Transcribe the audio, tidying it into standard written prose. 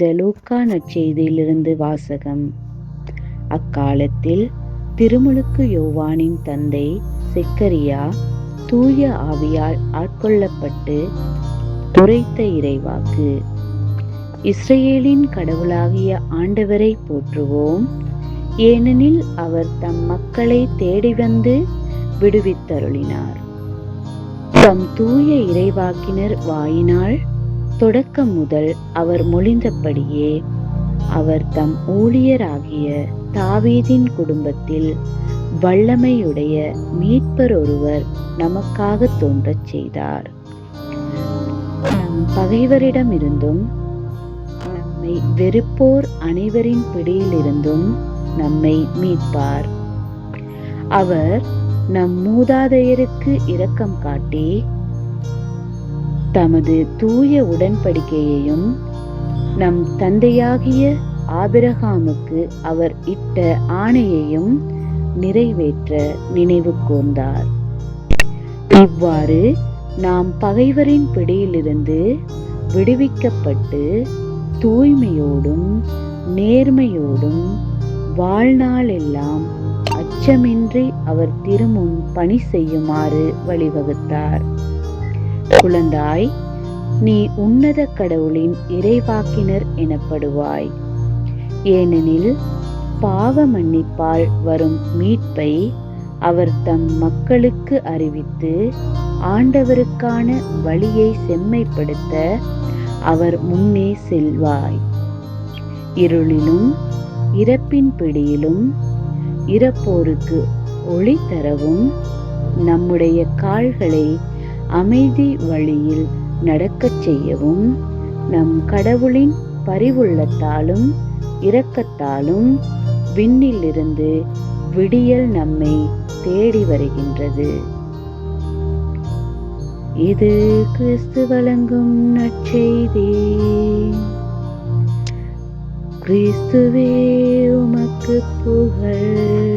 புனித லூக்கா நற்செய்தியிலிருந்து வாசகம். அக்காலத்தில் திருமுழுக்கு யோவானின் தந்தை செக்கரியா தூய ஆவியால் ஆட்கொள்ளப்பட்டு உரைத்த இறைவாக்கு: இஸ்ரவேலின் கடவுளாகிய ஆண்டவரை போற்றுவோம், ஏனெனில் அவர் தம் மக்களை தேடி வந்து விடுவித்தருளினார். தம் தூய இறைவாக்கினர் வாயினால் தொடக்கம் முதல் அவர் மொழிந்தபடியே அவர் தம் ஊழியராகிய தாவீதின் குடும்பத்தில் வல்லமையுடைய மீட்பர் ஒருவர் நமக்காக தோன்றச் செய்தார். நம் பகைவரிடமிருந்தும் நம்மை வெறுப்போர் அனைவரின் பிடியிலிருந்தும் நம்மை மீட்பார். அவர் நம் மூதாதையருக்கு இரக்கம் காட்டி தமது தூய உடன்படிக்கையையும் நம் தந்தையாகிய ஆபிரகாமுக்கு அவர் இட்ட ஆணையையும் நிறைவேற்ற நினைவு கூர்ந்தார். இவ்வாறு நாம் பகைவரின் பிடியிலிருந்து விடுவிக்கப்பட்டு தூய்மையோடும் நேர்மையோடும் வாழ்நாளெல்லாம் அச்சமின்றி அவர் திருமுன் பணி செய்யுமாறு வழிவகுத்தார். குழந்தாய், நீ உன்னத கடவுளின் இறைவாக்கினர் எனப்படுவாய், ஏனெனில் பாவ மன்னிப்பால் வரும் மீட்பை அவர் தம் மக்களுக்கு அறிவித்து ஆண்டவருக்கான வழியை செம்மைப்படுத்த அவர் முன்னே செல்வாய். இருளிலும் இறப்பின் பிடியிலும் இறப்போருக்கு ஒளி தரவும் நம்முடைய கால்களை அமைதி வழியில் நடக்கச் செய்யவும் நம் கடவுளின் பரிவுள்ளத்தாலும் இரக்கத்தாலும் விண்ணிலிருந்து விடியல் நம்மை தேடி வருகின்றது. இது கிறிஸ்து வழங்கும் நற்செய்தி. கிறிஸ்துவே உமக்கு புகழ்.